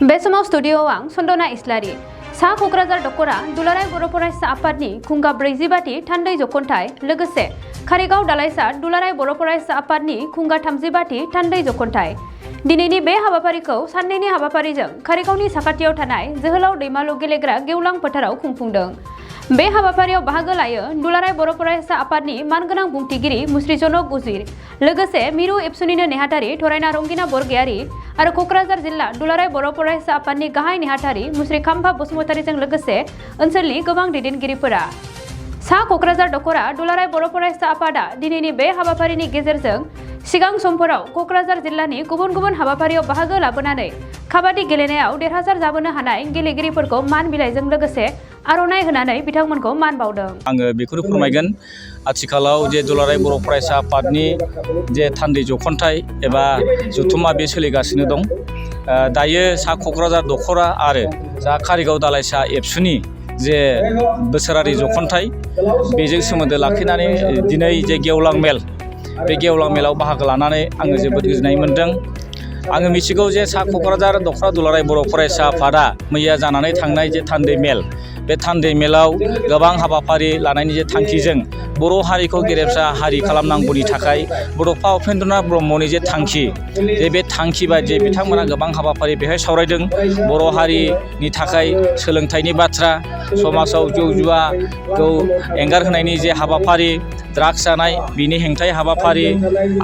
बे समाव स्टुडियोआव आं सन्दना इस्लारि सा कक्राझार दखरा दुलाराय बर' फरायसा आफादनि खुंगा 45थि थान्दै जखनथाइ लोगोसे कारिगाव दालाइसा दुलाराय बर' फरायसा आफादनि खुंगा 35थि थान्दै जखनथाइ दिनैनि बे हाबाफारिखौ साननैनि हाबाफारिजों कारिगावनि साखाथियाव थानाय जोहोलाव दैमालु गेलेग्रा गेवलां फोथाराव खुंफुंदों। बे हाबाफारियाव बाहागो लायो दुलाराय बर' फरायसा आफादनि मानगोनां बुंथिगिरि मुस्रि जनक उजिर लोगोसे मिरु एबसुनिनो नेहाथारि थरायना रंगिना बरगयारि आरो कक्राझार जिल्ला दुलाराय बर' फरायसा आफादनि गाहाय नेहाथारि मुस्रि खाम्फा बसुमतारिजों लोगोसे ओनसोलनि गोबां दैदेनगिरिफोरा। सा कक्राझार दखरा दुलाराय बर' फरायसा आफादा दिनैनि बे हाबाफारिनि गेजेरजों सिगां समफोराव कक्राझार जिल्लानि गुबुन गुबुन हाबाफारियाव बाहागो लाबोनानै काबादि गेलेनायाव देरहासार जाबोनो हानाय गेलेगिरिफोरखौ मान बिलाइजों लोगोसे आर'नाइ होनानै बिथांमोनखौ मान बावदों। आङो बेखौनो फोरमायगोन आथिखालाव जे दुलाराय बर' फरायसा आफादनि जे थान्दै जखनथाइ एबा जथुमा बे सोलिगासिनो दं। दायो सा कक्राझार दखरा आरो जा कारिगाव दालाइसा एबसुनि जे बोसोरारि जखनथाइ बेजों सोमोन्दो लाखिनानै दिनै जे गेवलां मेल बे गेवलां मेलाव बाहागो लानानै आङो जोबोद गोजोननाय मोन्दों। आङो मिथिगौ जे सा कक्राझार दखरा दुलाराय बर' फरायसा आफादा मैया जानानै थांनाय जे थान्दै मेल बे थान्दै मेलाव गोबां हाबाफारि लानायनि जे थांखिजों बर' हारिखौ गेरेमसा हारि खालामनांगौनि थाखाय बड'फा उपेन्द्रनाथ ब्रह्मनि जे थांखि बे थांखि बायदियै बिथांमोना गोबां हाबाफारि बेहाय सावरायदों। बर' हारिनि थाखाय सोलोंथाइनि बाथ्रा, समाजाव जौ जुवाखौ एंगारहोनायनि जे हाबाफारि, ड्राग्स जानाय बिनि हेंथायै हाबाफारि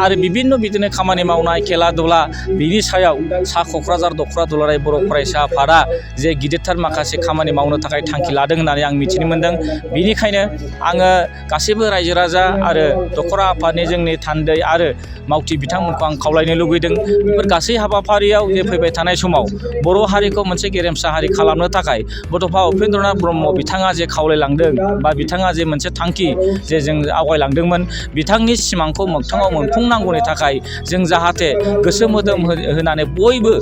आरो बिभिन्न बिदिनो खामानि मावनाय खेला दुला बिनि सायाव सा कक्राझार दखरा दुलाराय बर' फरायसा आफादा जे गिदिरथार माखासे खामानि मावनो थाखाय थांखि लादों होननानै आं मिथिनो मोन्दों। बिनिखायनो आङो गासैबो रायजो राजा आरो दखरा आफादनि जोंनि थान्दै आरो मावथि बिथांमोनखौ आं खावलायनो लुगैदों। बेफोर गासै हाबाफारियाव जे फैबाय थानाय समाव बर' हारिखौ मोनसे गेरेमसा हारि खालामनो थाखाय बड'फा उपेन्द्रनाथ ब्रह्म बिथाङा जे खावलायलांदों बा बिथाङा जे मोनसे थांखि जे जों आवगायलांदोंमोन बिथांनि सिमांखौ मोगथाङाव मोनफुंनांगौनि थाखाय जों जाहाथे गोसो मोदोम होनानै बयबो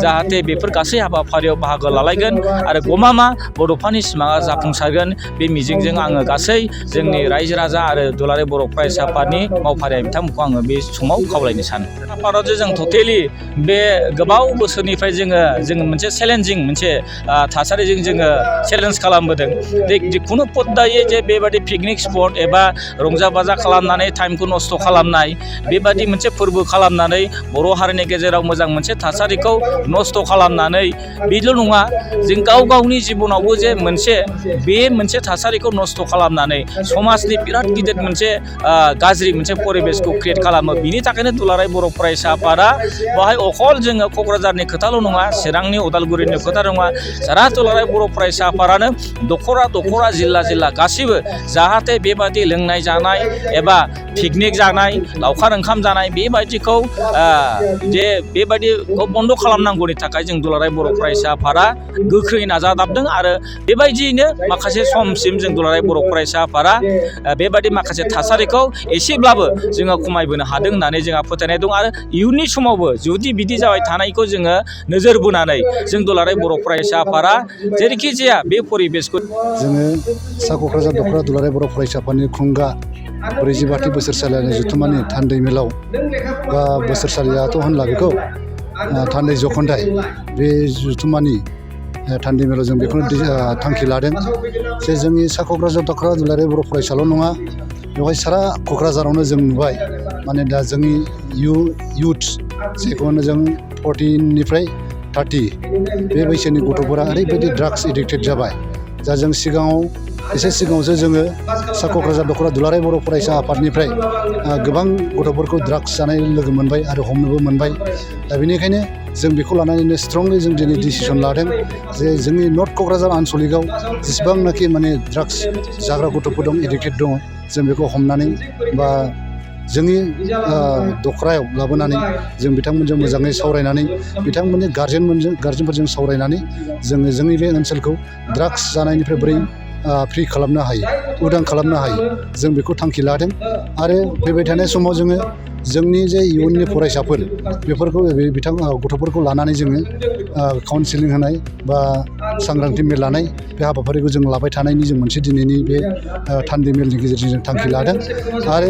जाहाथे बेफोर गासै हाबाफारियाव बाहागो लालायगोन आरो गमामा बड'फानि सिमाङा जाफुंसारगोन बे मिजिंजों आङो गासै जोंनि रायजो राजा आरो दुलाराय बर' फरायसा आफादनि मावफारिया बिथांमोनखौ आङो बे समाव खावलायनो सानो। आफादाव जे जों टटेलि बे गोबाव बोसोरनिफ्राय जोङो मोनसे चेलेन्जिं मोनसे थासारिजों जोङो चेलेन्ज खालामबोदों। जिखुनु पद्दायै जे बेबादि पिकनिक स्पट एबा रंजा बाजा खालामनानै टाइमखौ नस्थ' खालामनाय बेबादि मोनसे फोरबो खालामनानै बर' हारिनि गेजेराव मोजां मोनसे थासारिखौ नस्थ' खालामनानै बेल' नङा जों गाव गावनि जिबनावबो जे मोनसे थासारिखौ नस्थ' खालामनानै समाजनि बिराद गिदिर मोनसे गाज्रि मोनसे परिबेसखौ क्रियेट खालामो। बिनि थाखायनो दुलाराय बर' फरायसा आफादा बेवहाय अखल जोङो क'क्राझारनि खोथाल' नङा, चिरांनि उदालगुरिनि खोथा नङा, सारा दुलाराय बर' फरायसा आफादानो दखरा जिल्ला गासिबो जाहाथे बेबादि लोंनाय जानाय एबा पिकनिक जानाय लावखार ओंखाम जानाय बेबायदिखौ बेबायदिखौ बन्द' खालामनांगौनि थाखाय जों दुलाराय बर' फरायसा आफादा गोख्रै नाजादाबदों आरो बेबायदियैनो माखासे समसिम जों दुलाराय बर' फरायसा आफादा बेबायदि माखासे थासारिखौ एसेब्लाबो जोङो खमायबोनो हादों होननानै जोंहा फोथायनाय दं आरो इयुननि समावबो जुदि बिदि जाबाय थानायखौ जोङो नोजोर बोनानै जों दुलाराय बर' फरायसा आफादा जेरैखि जाया बे परिबेसखौ जोङो सा क'क्राझार दखरा दुलाराय बर' फरायसा आफादनि खुंगा 45थि बोसोरसालिनि जथुमानि थान्दै मेलाव बा बोसोरसालियाथ' होनला बेखौ थान्दै जखनथाइ बे जथुमानि थान्दै मेलाव जों बेखौनो थांखि लादों जे जोंनि सा क'क्राझार दखरा दुलाराय बर' फरायसाल' नङा बेवहाय सारा क'क्राझारावनो जों नुबाय माने दा जोंनि इयुथ्स जेखौनो जों 14निफ्राय 30 बे बैसोनि गथ'फोरा ओरैबायदि ड्राग्स एडिक्टेड जाबाय। दा जों एसे सिगाङावसो जोङो सा क'क्राझार दखरा दुलाराय बर' फरायसा आफादनिफ्राय गोबां गथ'फोरखौ ड्राग्स जानाय लोगो मोनबाय आरो हमनोबो मोनबाय। दा बेनिखायनो जों बेखौ लानानैनो स्ट्रंलि जों दिनै डिसिसन लादों जे जोंनि नर्थ क'क्राझार आनसलिकआव जेसेबांनाखि माने ड्राग्स जाग्रा गथ'फोर दं एडिक्टेड दङ जों बेखौ हमनानै बा जोंनि दखरायाव लाबोनानै जों बिथांमोनजों मोजाङै सावरायनानै बिथांमोननि गार्जेनफोरजों सावरायनानै जोङो जोंनि बे ओनसोलखौ ड्राग्स जानायनिफ्राय बोरै फ्रि खालामनो हायो, उदां खालामनो हायो जों बेखौ थांखि लादों आरो फैबाय थानाय समाव जोङो जोंनि जे इयुननि फरायसाफोर बेफोरखौ बिथां गथ'फोरखौ लानानै जोङो काउन्सिलिं होनाय बा सांग्रांथि मेल लानाय बे हाबाफारिखौ जों लाबाय थानायनि जों मोनसे दिनैनि बे थान्दै मेलनि गेजेरजों जों थांखि लादों आरो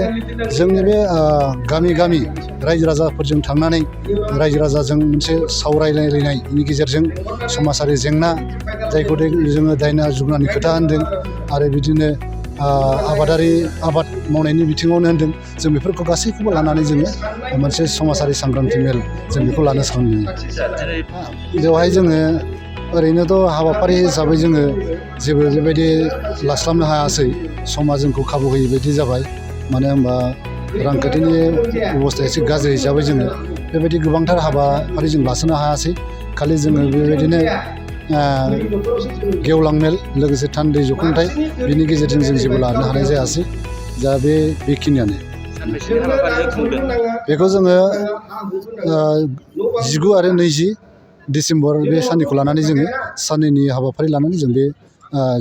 जोंनि बे गामि गामि रायजो राजाफोरजों थांनानै रायजो राजाजों मोनसे सावरायलायनायनि गेजेरजों समाजारि जेंना जायखौ जोङो दायना जुगनानि खोथा होनदों आरो बिदिनो आबाद मावनायनि बिथिङावनो होनदों जों बेफोरखौ गासैखौबो लानानै जोङो मोनसे समाजारि सांग्रांथि मेल जों बेखौ लानो सानदों बेवहाय जोङो ओरैनोथ' हाबाफारि हिसाबै जोङो जेबो बेबायदि लास्लाबनो हायासै समा जोंखौ खाबु होयै बायदि जाबाय मानो होनबा रांखान्थिनि अबस्थाया एसे गाज्रि हिसाबै जोङो बेबायदि गोबांथार हाबाफारि जों लासोनो हायासै खालि जोङो बेबायदिनो गेवलां मेल लोगोसे थान्दै जखुंथाय बिनि गेजेरजों जों जेबो लानो हानाय जायासै दा बेखिनियानो बेखौ जोङो 19 आरो 20 डिसेम्बर बे साननैखौ लानानै जोङो साननैनि हाबाफारि लानानै जों बे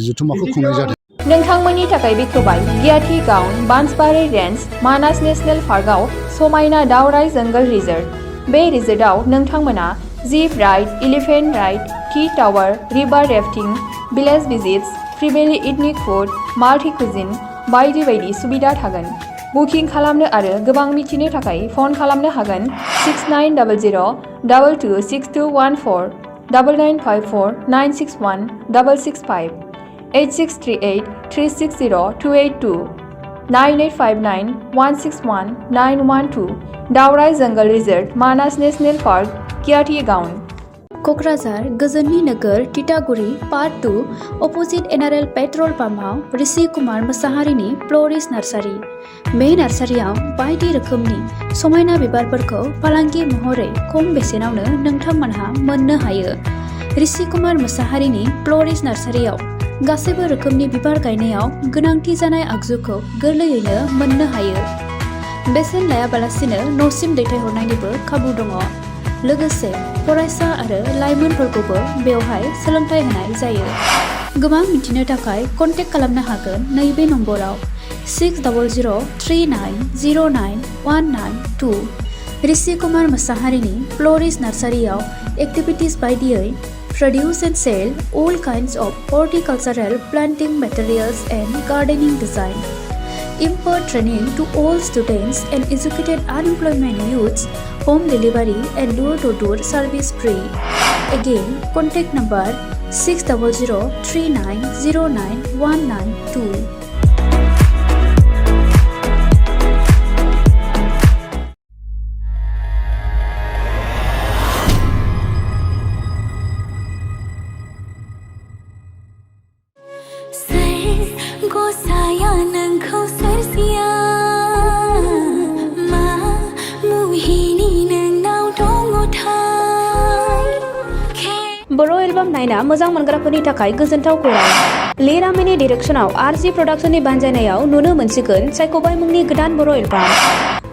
जथुम्माखौ खुंनाय जादों नोंथांमोननि थाखाय बेखेवबाय गियाथि गाउन बान्सबारि रेन्ज मानास नेशनेल पार्कआव समायना दावराय जंगल रिजर्ट बे रिजर्टआव नोंथांमोना jeep ride elephant ride tea tower river rafting village visits फ्रिबेलि इथनिक फुड माल्टी कुजिन बायदि बायदि सुबिदा थागोन बुकिं खालामनो आरो गोबां मिथिनो थाखाय फन खालामनो हागोन 6900226214 9954961665 8638360282 9859161912 दावराय जंगल रिजर्ट मानास नेशनेल पार्क गियाथि गाउन क'क्राझार गोजोननि नोगोर तितागुरि part 2 opposite NRL petrol पाम्पआव Rishi Kumar मोसाहारिनि फ्ल'रिस nursery बे नार्सारियाव बायदि रोखोमनि समायना बिबारफोरखौ फालांगि महरै खम बेसेनावनो नोंथांमोनहा मोननो हायो ऋषि कुमार मोसाहारिनि फ्ल'रिस नार्सारियाव गासैबो रोखोमनि बिबार गायनायाव गोनांथि जानाय आगजुखौ गोरलैयैनो मोननो हायो बेसेन लायाबालासिनो न'सिम दैथायहरनायनिबो खाबु दङ लोगोसे फरायसा आरो लाइमोनफोरखौबो बेवहाय सोलोंथाइ होनाय जायो गोबां मिथिनो थाखाय कन्टेक्ट खालामनो हागोन नैबे नम्बराव 6009091992 ऋषि कुमार मोसाहारिनि फ्ल'रिस नार्सारियाव एक्टिभिटिस बायदियै produce and sell all kinds of horticultural planting materials and gardening design. Impart training to all students and educated unemployment youths, home delivery and door-to-door service free. Again, contact number 6003909192. Bodo' album नायना मोजां मोनग्राफोरनि थाखाय गोजोनथाव खौरां लिरामिनि डिरेक्शनाव आरजि प्रडाक्शननि बानजायनायाव नुनो मोनसिगोन सायख'बाय मुंनि गोदान बर' एलबाम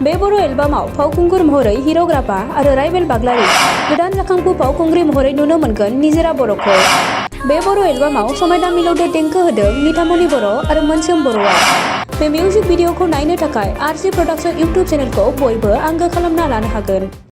बे बर' एलबामाव फावखुंगुर महरै हिर'ग्राफा आरो राइबेल बाग्लारि गोदान जाखांफु फावखुंग्रि महरै नुनो मोनगोन निजोरा बर'खौ बे बर' एलबामाव समायना मिलौदो देंखो होदों निथामनि बर' आरो मोनसोम बर'आ बे मिउजिक भिडिअखौ नायनो थाखाय आरजि प्रडाक्शन इउटुब चेनेलखौ बयबो आंगो खालामना लानो हागोन।